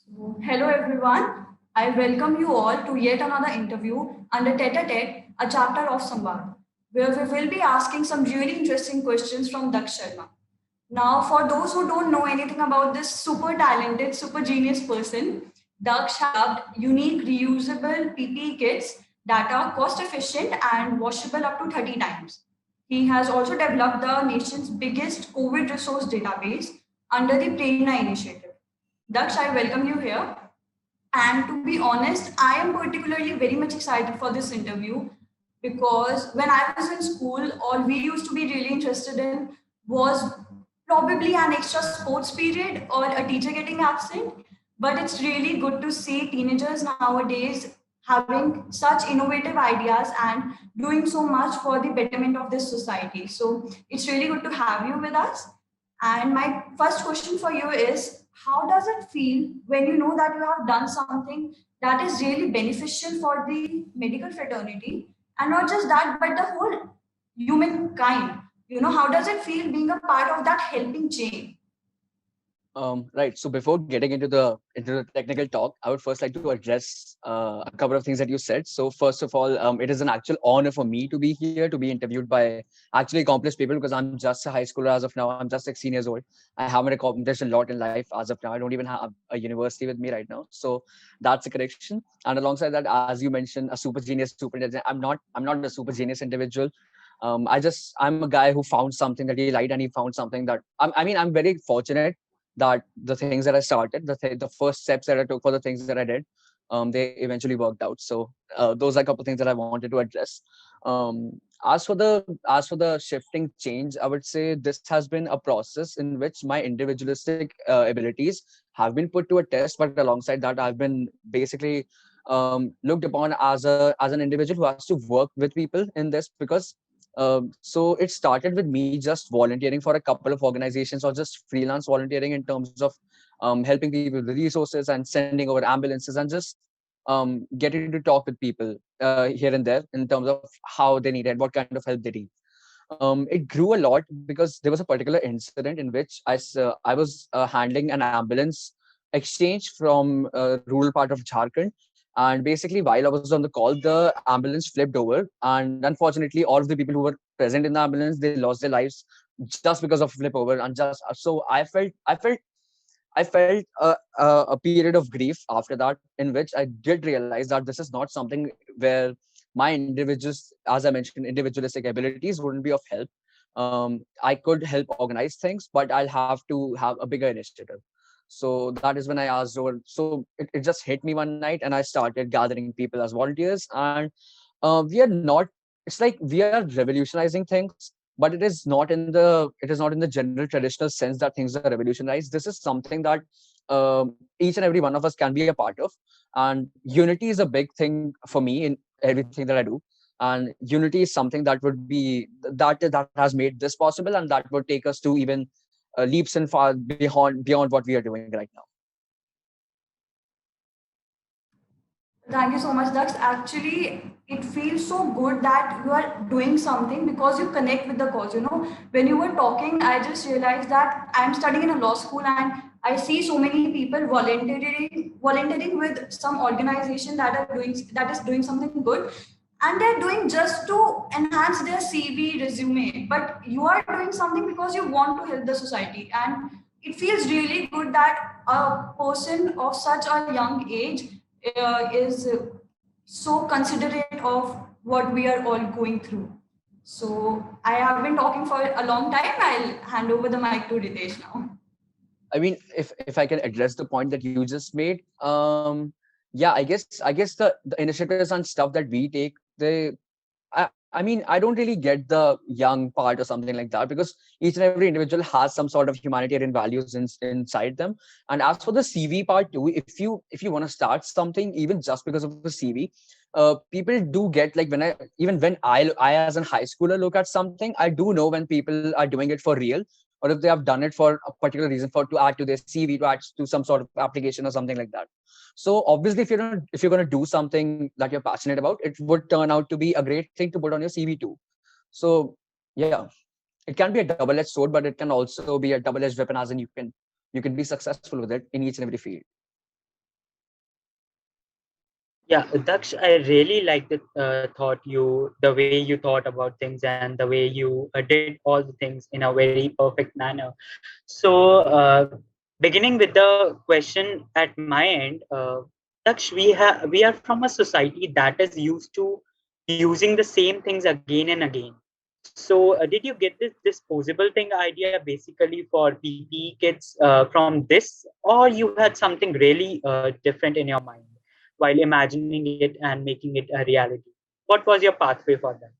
Hello everyone. I welcome you all to yet another interview under Tete a Tete, a chapter of Samvad, where we will be asking some really interesting questions from Daksh Sharma. Now, for those who don't know anything about this super talented, super genius person, Daksh has developed unique reusable PPE kits that are cost efficient and washable up to 30 times. He has also developed the nation's biggest COVID resource database under the Prerna initiative. Daksh, I welcome you here. And to be honest, I am particularly very much excited for this interview because when I was in school, all we used to be really interested in was probably an extra sports period or a teacher getting absent. But it's really good to see teenagers nowadays having such innovative ideas and doing so much for the betterment of this society. So it's really good to have you with us. And my first question for you is how does it feel when you know that you have done something that is really beneficial for the medical fraternity and not just that, but the whole humankind? How does it feel being a part of that helping chain? Right. So before getting into the technical talk, I would first like to address a couple of things that you said. So first of all, it is an actual honor for me to be here to be interviewed by actually accomplished people because I'm just a high schooler as of now. I'm just 16 years old. I haven't accomplished a lot in life as of now. I don't even have a university with me right now. So that's a correction. And alongside that, as you mentioned, a super genius, super intelligent. I'm not a super genius individual. I'm a guy who found something that he liked and he found something that I'm very fortunate that the things that I started, the first steps that I took for the things that I did, they eventually worked out. So those are a couple of things that I wanted to address. As for the shifting change, I would say this has been a process in which my individualistic abilities have been put to a test, but alongside that, I've been basically looked upon as an individual who has to work with people in this because so it started with me just volunteering for a couple of organizations or just freelance volunteering in terms of helping people with resources and sending over ambulances and just getting to talk with people here and there in terms of how they needed, what kind of help they need. It grew a lot because there was a particular incident in which I was handling an ambulance exchange from a rural part of Jharkhand. And basically, while I was on the call, the ambulance flipped over, and unfortunately, all of the people who were present in the ambulance they lost their lives just because of flip over. And just so I felt a period of grief after that, in which I did realize that this is not something where my individuals, as I mentioned, individualistic abilities wouldn't be of help. I could help organize things, but I'll have to have a bigger initiative. So that is when I asked over. So it just hit me one night, and I started gathering people as volunteers. And we are not. It's like we are revolutionizing things, but it is not in the general traditional sense that things are revolutionized. This is something that each and every one of us can be a part of, and unity is a big thing for me in everything that I do. And unity is something that would be that has made this possible, and that would take us to even leaps and far beyond what we are doing right now. Thank you so much, Dax. Actually, it feels so good that you are doing something because you connect with the cause. When you were talking, I just realized that I'm studying in a law school and I see so many people volunteering with some organization that is doing something good, and they're doing just to enhance their CV resume. But you are doing something because you want to help the society, and it feels really good that a person of such a young age is so considerate of what we are all going through. So I have been talking for a long time. I'll hand over the mic to Ritesh now. I mean, if I can address the point that you just made, yeah, I guess the initiatives and stuff that we take, I mean, I don't really get the young part or something like that because each and every individual has some sort of humanitarian values inside them. And as for the CV part too, if you want to start something, even just because of the CV, people do get like when I as a high schooler look at something, I do know when people are doing it for real or if they have done it for a particular reason for to add to their CV, to add to some sort of application or something like that. So obviously, if you're going to do something that you're passionate about, it would turn out to be a great thing to put on your CV too. So yeah, it can be a double-edged sword, but it can also be a double-edged weapon, as in you can be successful with it in each and every field. Yeah, Daksh, I really like the way you thought about things and the way you did all the things in a very perfect manner. So, beginning with the question at my end, Daksh, we are from a society that is used to using the same things again and again. So, did you get this disposable thing idea basically for PPE kits from this, or you had something really different in your mind while imagining it and making it a reality? What was your pathway for that?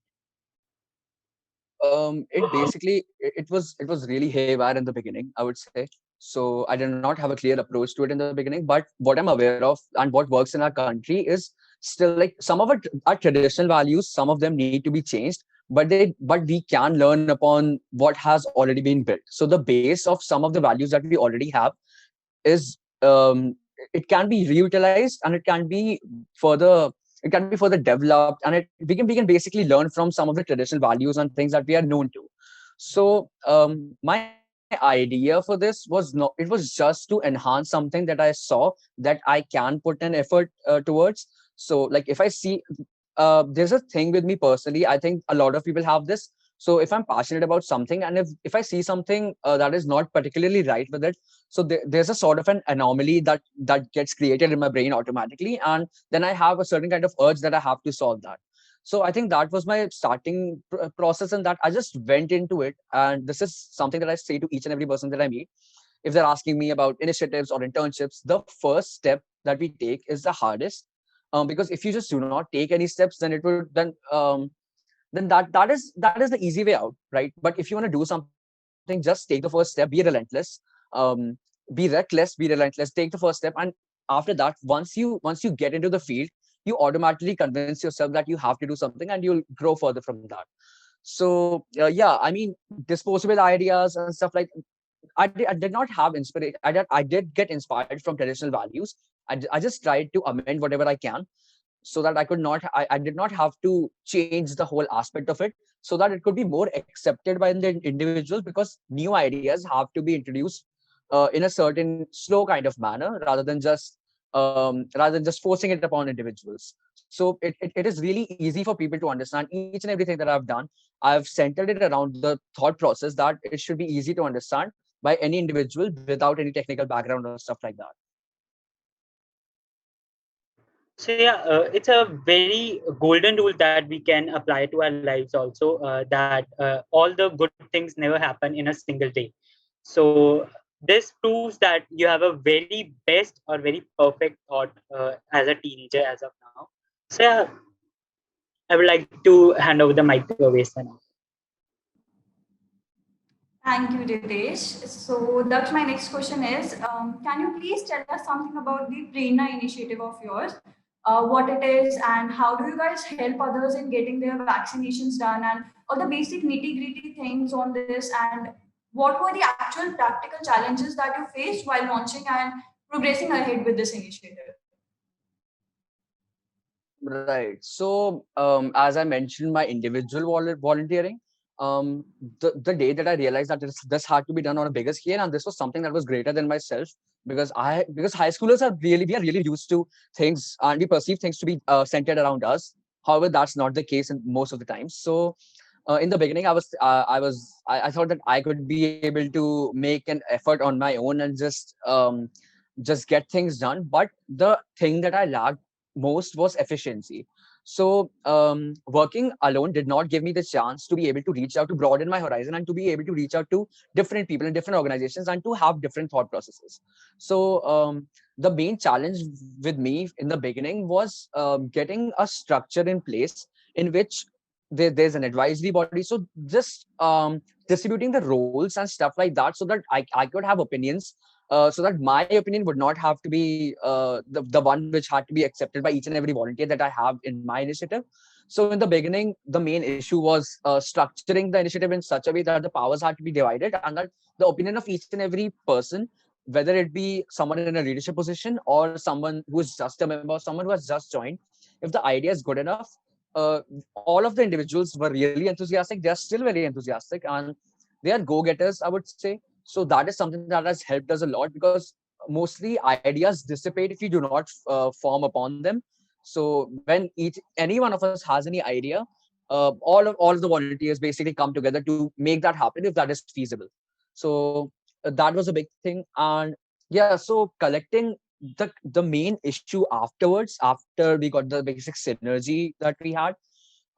It basically it was really haywire in the beginning, I would say. So I did not have a clear approach to it in the beginning. But what I'm aware of and what works in our country is still like some of our traditional values. Some of them need to be changed, but we can learn upon what has already been built. So the base of some of the values that we already have is it can be reutilized and it can be further developed, and we can basically learn from some of the traditional values and things that we are known to. So my idea for this was not it was just to enhance something that I saw that I can put an effort towards. So like if I see there's a thing with me personally. I think a lot of people have this. So if I'm passionate about something, and if I see something that is not particularly right with it, so there's a sort of an anomaly that gets created in my brain automatically, and then I have a certain kind of urge that I have to solve that. So I think that was my starting process, and that I just went into it. And this is something that I say to each and every person that I meet. If they're asking me about initiatives or internships, the first step that we take is the hardest. Because if you just do not take any steps, then it would then that is the easy way out, right? But if you want to do something, just take the first step, be relentless, um, be relentless, take the first step. And after that, once you get into the field, you automatically convince yourself that you have to do something, and you'll grow further from that. So yeah, I mean, disposable ideas and stuff like I did not have inspiration. I did get inspired from traditional values. I just tried to amend whatever I can, so that I did not have to change the whole aspect of it, so that it could be more accepted by the individuals, because new ideas have to be introduced in a certain slow kind of manner, rather than just forcing it upon individuals. So it is really easy for people to understand each and everything that I've done. I've centered it around the thought process that it should be easy to understand by any individual without any technical background or stuff like that. So yeah, it's a very golden rule that we can apply to our lives also. That all the good things never happen in a single day. So this proves that you have a very best or very perfect thought as a teenager as of now. So yeah, I would like to hand over the mic to Avesa now. Thank you, Ritesh. So that's my next question is, can you please tell us something about the Prerna initiative of yours, what it is, and how do you guys help others in getting their vaccinations done, and all the basic nitty-gritty things on this, and what were the actual practical challenges that you faced while launching and progressing ahead with this initiative? Right. So, as I mentioned, my individual volunteering, the day that I realized that this had to be done on a bigger scale, and this was something that was greater than myself, because high schoolers we are really used to things, and we perceive things to be centered around us. However, that's not the case in most of the times. So, in the beginning, I thought that I could be able to make an effort on my own and just get things done. But the thing that I lacked most was efficiency. So working alone did not give me the chance to be able to reach out, to broaden my horizon, and to be able to reach out to different people in different organizations and to have different thought processes. So the main challenge with me in the beginning was getting a structure in place in which there's an advisory body. So just distributing the roles and stuff like that, so that I could have opinions, so that my opinion would not have to be the one which had to be accepted by each and every volunteer that I have in my initiative. So in the beginning, the main issue was structuring the initiative in such a way that the powers had to be divided, and that the opinion of each and every person, whether it be someone in a leadership position or someone who is just a member, someone who has just joined, if the idea is good enough, uh, all of the individuals were really enthusiastic. They are still very enthusiastic, and they are go-getters, I would say. So that is something that has helped us a lot, because mostly ideas dissipate if you do not form upon them. So when any one of us has any idea, all of the volunteers basically come together to make that happen if that is feasible. So that was a big thing. And yeah, so collecting the main issue afterwards, after we got the basic synergy that we had,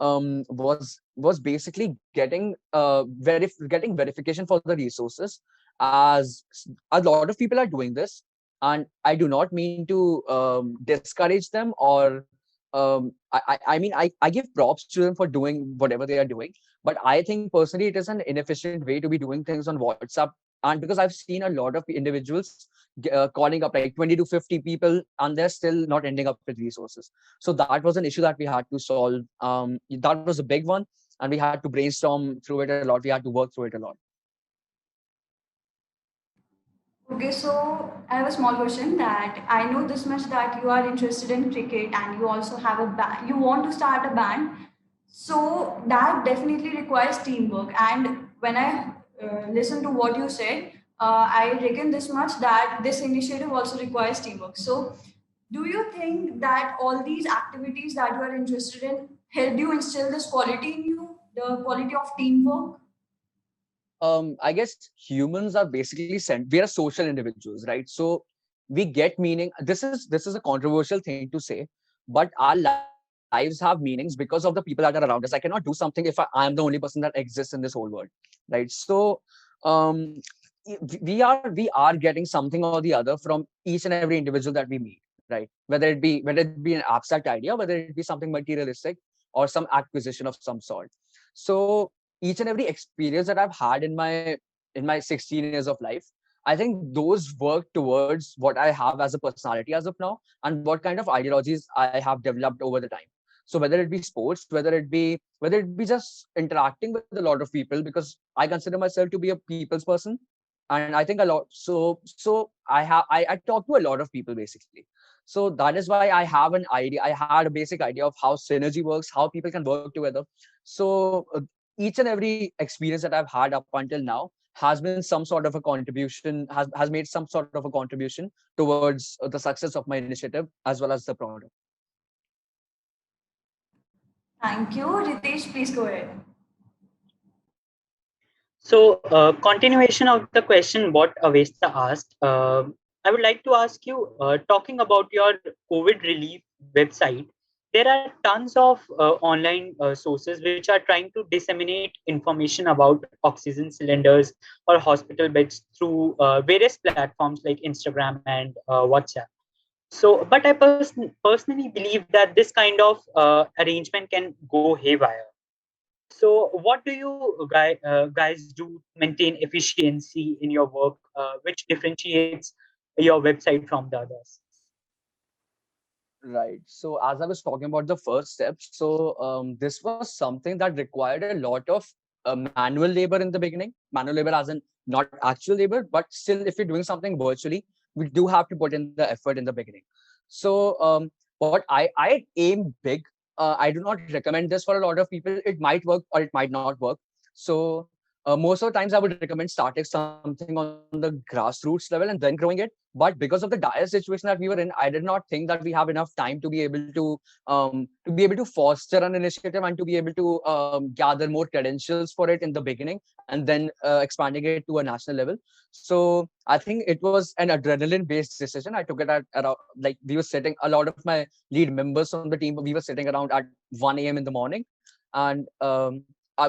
was basically getting verification for the resources, as a lot of people are doing this. And I do not mean to discourage them, or I mean, I give props to them for doing whatever they are doing. But I think personally it is an inefficient way to be doing things on WhatsApp. And because I've seen a lot of individuals calling up like 20 to 50 people, and they're still not ending up with resources. So that was an issue that we had to solve. That was a big one, and we had to brainstorm through it a lot. We had to work through it a lot. Okay, so I have a small question that I know this much that you are interested in cricket and you also have a band, you want to start a band. So that definitely requires teamwork. And when I listen to what you said, I reckon this much that this initiative also requires teamwork. So do you think that all these activities that you are interested in help you instill this quality in you, the quality of teamwork? I guess humans are basically sent. We are social individuals, right? So we get meaning. This is a controversial thing to say, but our lives have meanings because of the people that are around us. I cannot do something if I am the only person that exists in this whole world, right? So um, we are getting something or the other from each and every individual that we meet, right? Whether it be an abstract idea, whether it be something materialistic, or some acquisition of some sort. So each and every experience that I've had in my 16 years of life, I think those work towards what I have as a personality as of now, and what kind of ideologies I have developed over the time. So whether it be sports, whether it be just interacting with a lot of people, because I consider myself to be a people's person. And I think a lot, so I talk to a lot of people basically. So that is why I have an idea. I had a basic idea of how synergy works, how people can work together. So each and every experience that I've had up until now has been some sort of a contribution, has made some sort of a contribution towards the success of my initiative as well as the product. Thank you. Ritesh, please go ahead. So, continuation of the question what Avesta asked, I would like to ask you, talking about your COVID relief website, there are tons of online sources which are trying to disseminate information about oxygen cylinders or hospital beds through various platforms like Instagram and WhatsApp. So, but I personally believe that this kind of arrangement can go haywire. So, what do you guys do to maintain efficiency in your work, which differentiates your website from the others? Right. So as I was talking about the first steps, so this was something that required a lot of manual labor in the beginning. Manual labor, as in not actual labor, but still, if you're doing something virtually, we do have to put in the effort in the beginning. So what I aim big. I do not recommend this for a lot of people. It might work or it might not work. So most of the times, I would recommend starting something on the grassroots level and then growing it. But because of the dire situation that we were in, I did not think that we have enough time to be able to foster an initiative and to be able to gather more credentials for it in the beginning, and then expanding it to a national level. So I think it was an adrenaline based decision. I took it at around, like, we were sitting, a lot of my lead members from the team, we were sitting around at 1 a.m. in the morning. And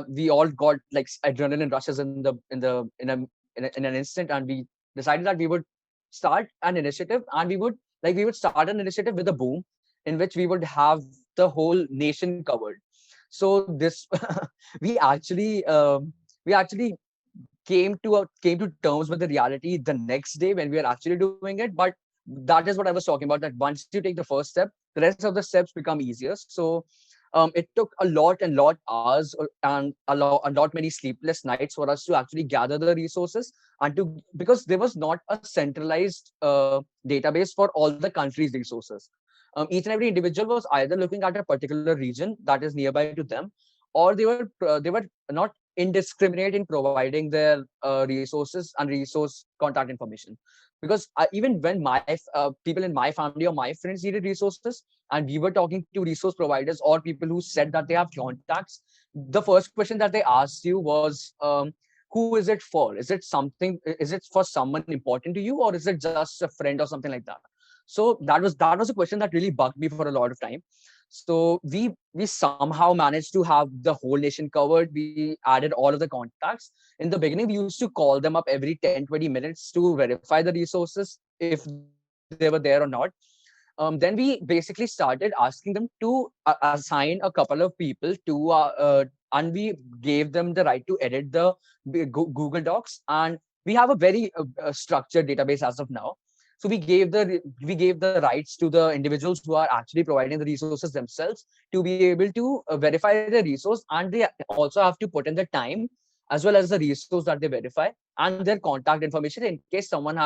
we all got like adrenaline rushes in an instant, and we decided that we would start an initiative, and we would start an initiative with a boom, in which we would have the whole nation covered. So this we actually came to terms with the reality the next day when we are actually doing it. But that is what I was talking about, that once you take the first step, the rest of the steps become easier. So it took a lot and lot hours, and a lot many sleepless nights for us to actually gather the resources, and to because there was not a centralized database for all the country's resources. Each and every individual was either looking at a particular region that is nearby to them, or they were not indiscriminate in providing their resources and resource contact information. Because even when my people in my family or my friends needed resources, and we were talking to resource providers or people who said that they have contacts, the first question that they asked you was, who is it for? Is it something? Is it for someone important to you, or is it just a friend or something like that? So that was a question that really bugged me for a lot of time. So we somehow managed to have the whole nation covered. We added all of the contacts. In the beginning, we used to call them up every 10-20 minutes to verify the resources if they were there or not. Then we basically started asking them to assign a couple of people to and we gave them the right to edit the Google Docs, and we have a very structured database as of now. So we gave the rights to the individuals who are actually providing the resources themselves to be able to verify the resource, and they also have to put in the time as well as the resource that they verify and their contact information in case someone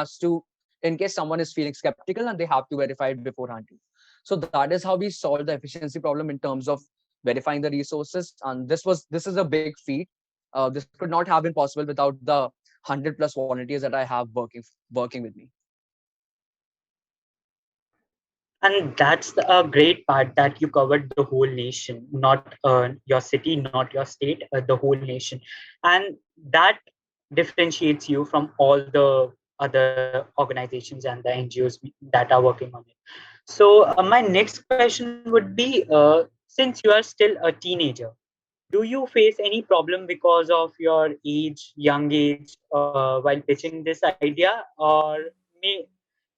is feeling skeptical and they have to verify it beforehand too. So that is how we solved the efficiency problem in terms of verifying the resources. And this is a big feat. This could not have been possible without the 100+ volunteers that I have working with me. And that's a great part, that you covered the whole nation, not your city, not your state, the whole nation. And that differentiates you from all the other organizations and the NGOs that are working on it. So my next question would be, since you are still a teenager, do you face any problem because of your young age, while pitching this idea? Or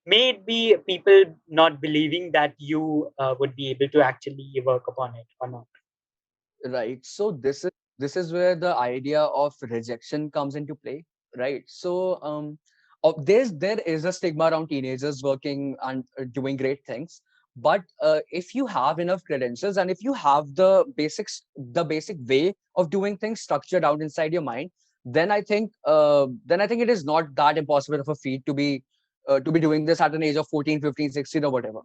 may it be people not believing that you would be able to actually work upon it or not? Right. So this is where the idea of rejection comes into play, right? So there is a stigma around teenagers working and doing great things. But if you have enough credentials and if you have the basic way of doing things structured out inside your mind, then I think it is not that impossible of a feat to be doing this at an age of 14, 15, 16 or whatever.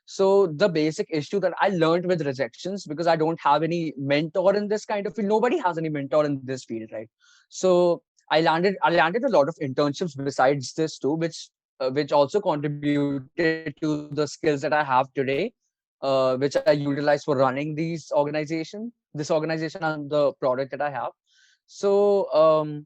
So the basic issue that I learned with rejections, because I don't have any mentor in this kind of field. Nobody has any mentor in this field, right? So I landed a lot of internships besides this too, which also contributed to the skills that I have today, which I utilize for running this organization and the product that I have. So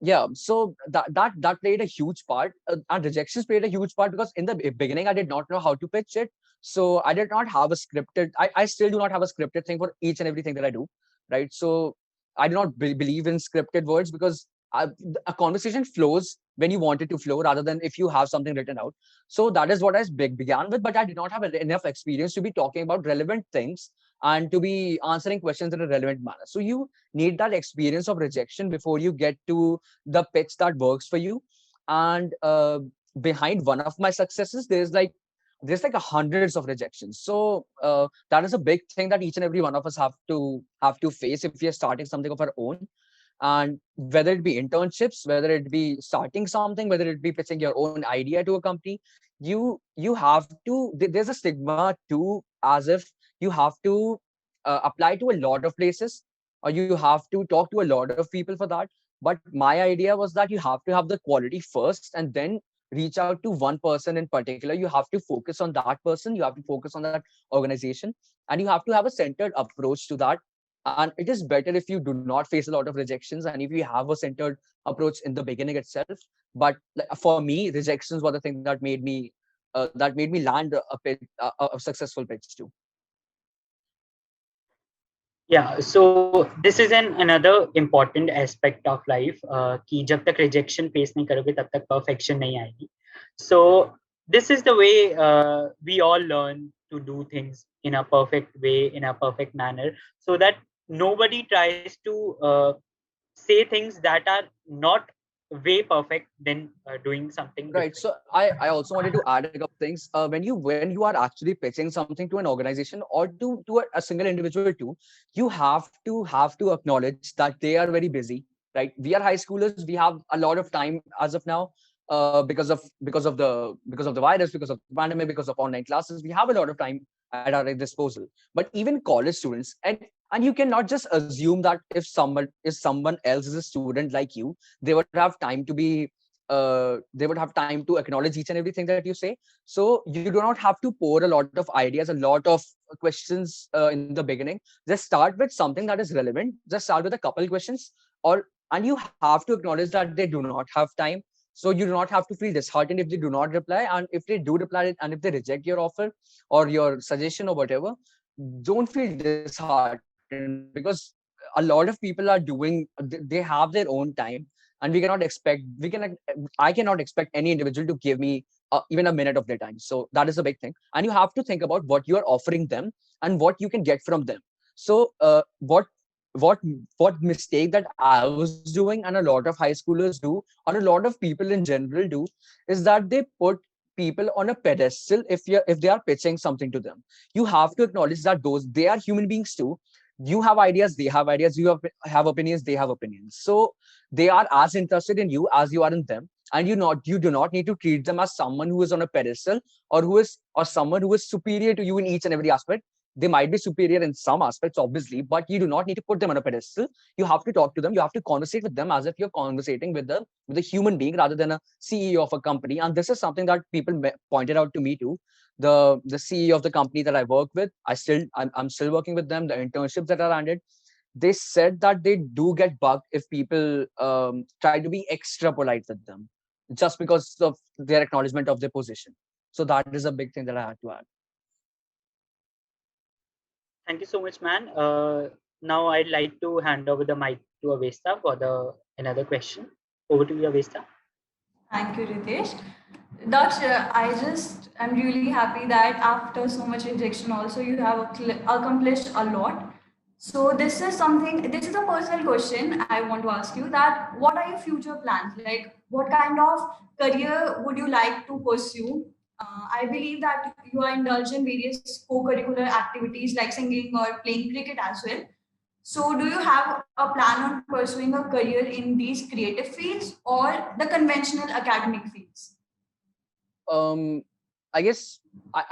yeah, so that played a huge part, and rejections played a huge part, because in the beginning I did not know how to pitch it. So I did not have a scripted I still do not have a scripted thing for each and everything that I do, right? So I do not believe in scripted words, because a conversation flows when you want it to flow rather than if you have something written out. So that is what I began with, but I did not have enough experience to be talking about relevant things and to be answering questions in a relevant manner. So you need that experience of rejection before you get to the pitch that works for you. And behind one of my successes, there's like hundreds of rejections. So that is a big thing that each and every one of us have to face if we are starting something of our own. And whether it be internships, whether it be starting something, whether it be pitching your own idea to a company, you have to there's a stigma too, as if you have to apply to a lot of places, or you have to talk to a lot of people for that. But my idea was that you have to have the quality first and then reach out to one person in particular. You have to focus on that person, you have to focus on that organization, and you have to have a centered approach to that. And it is better if you do not face a lot of rejections and if you have a centered approach in the beginning itself. But for me, rejections were the thing that made me land a successful pitch too. Yeah, so this is another important aspect of life, कि जब तक rejection face नहीं करोगे तब तक perfection नहीं आएगी. So this is the way we all learn to do things in a perfect way, in a perfect manner, so that nobody tries to say things that are not way perfect than doing something Right. different. So I also wanted to add a couple things. When you are actually pitching something to an organization or to a single individual too, you have to acknowledge that they are very busy. Right. We are high schoolers. We have a lot of time as of now, because of the virus, because of the pandemic, because of online classes. We have a lot of time at our disposal. But even college students, and And you cannot just assume that if someone else is a student like you, they would have time to be they would have time to acknowledge each and everything that you say. So you do not have to pour a lot of ideas, a lot of questions in the beginning. Just start with something that is relevant. Just start with a couple questions, or and you have to acknowledge that they do not have time. So you do not have to feel disheartened if they do not reply, and if they do reply and if they reject your offer or your suggestion or whatever, don't feel disheartened, because a lot of people are doing, they have their own time, and I cannot expect any individual to give me even a minute of their time. So that is a big thing, and you have to think about what you are offering them and what you can get from them. So what what mistake that I was doing and a lot of high schoolers do, or a lot of people in general do, is that they put people on a pedestal if they are pitching something to them. You have to acknowledge that those they are human beings too. You have ideas, they have ideas. You have opinions, they have opinions. So they are as interested in you as you are in them, and you do not need to treat them as someone who is on a pedestal, or someone who is superior to you in each and every aspect. They might be superior in some aspects, obviously, but you do not need to put them on a pedestal. You have to talk to them, you have to conversate with them as if you're conversating with a human being rather than a CEO of a company. And this is something that people pointed out to me too. The CEO of the company that I work with, I'm still working with them. The internships that are ended, they said that they do get bugged if people try to be extra polite with them just because of their acknowledgement of their position. So that is a big thing that I had to add. Thank you so much, man. Now I'd like to hand over the mic to Avesta for the another question. Over to you, Avesta. Thank you, Ritesh. Daksh, I'm really happy that after so much rejection, also you have accomplished a lot. So this is a personal question I want to ask you, that what are your future plans? Like, what kind of career would you like to pursue? I believe that you are indulged in various co-curricular activities like singing or playing cricket as well. So, do you have a plan on pursuing a career in these creative fields or the conventional academic fields? um I guess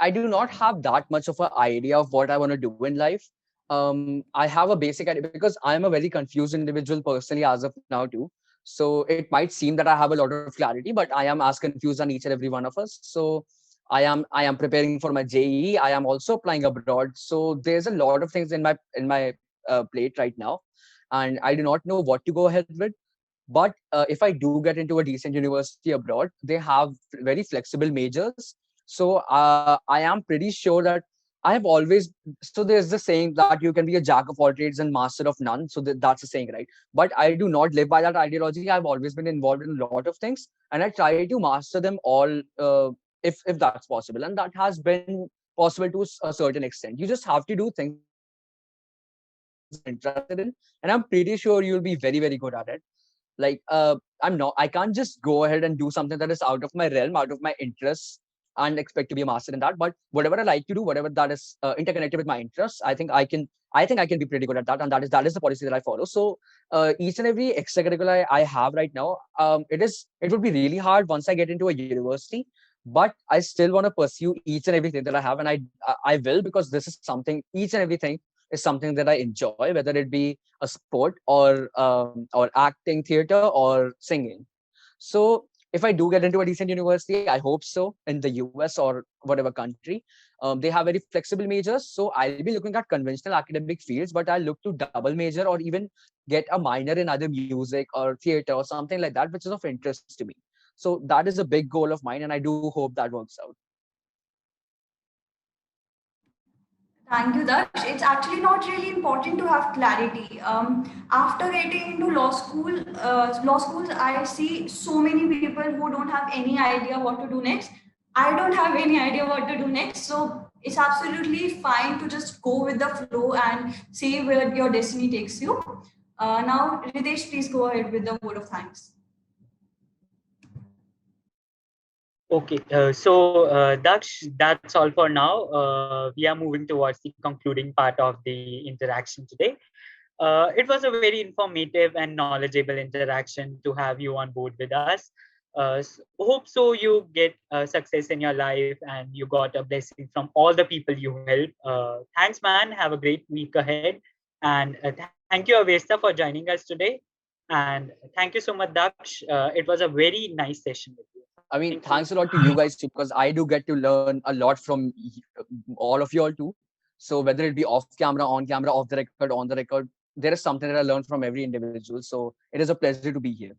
I do not have that much of an idea of what I want to do in life. I have a basic idea because I am a very confused individual personally as of now too. So it might seem that I have a lot of clarity, but I am as confused on each and every one of us. So I am preparing for my JEE. I am also applying abroad. So there's a lot of things in my plate right now, and I do not know what to go ahead with. But if I do get into a decent university abroad, they have very flexible majors. So I am pretty sure that I have always, so there's the saying that you can be a jack of all trades and master of none. So that's a saying, right? But I do not live by that ideology. I've always been involved in a lot of things, and I try to master them all if that's possible. And that has been possible to a certain extent. You just have to do things that you're interested in, and I'm pretty sure you'll be very, very good at it. Like I can't just go ahead and do something that is out of my realm, out of my interests, and expect to be a master in that. But whatever I like to do, whatever that is interconnected with my interests, I think I can be pretty good at that, and that is the policy that I follow. So each and every extracurricular I have right now, it would be really hard once I get into a university, but I still want to pursue each and everything that I have, and I will, because this is something, each and everything is something that I enjoy, whether it be a sport or acting, theater, or singing. So if I do get into a decent university, I hope so, in the US or whatever country, they have very flexible majors. So I'll be looking at conventional academic fields, but I'll look to double major or even get a minor in either music or theater or something like that, which is of interest to me. So that is a big goal of mine, and I do hope that works out. Thank you, Daksh. It's actually not really important to have clarity. After getting into law schools, I see so many people who don't have any idea what to do next. I don't have any idea what to do next. So it's absolutely fine to just go with the flow and see where your destiny takes you. Now, Ritesh, please go ahead with the word of thanks. Okay, that's all for now. We are moving towards the concluding part of the interaction today. It was a very informative and knowledgeable interaction to have you on board with us. Hope so you get success in your life and you got a blessing from all the people you help. Thanks, man. Have a great week ahead. And thank you, Avesta, for joining us today. And thank you so much, Daksh. It was a very nice session with you. I mean, Thank you. thanks a lot to you guys too, because I do get to learn a lot from all of you all too. So whether it be off camera, on camera, off the record, on the record, there is something that I learned from every individual. So it is a pleasure to be here.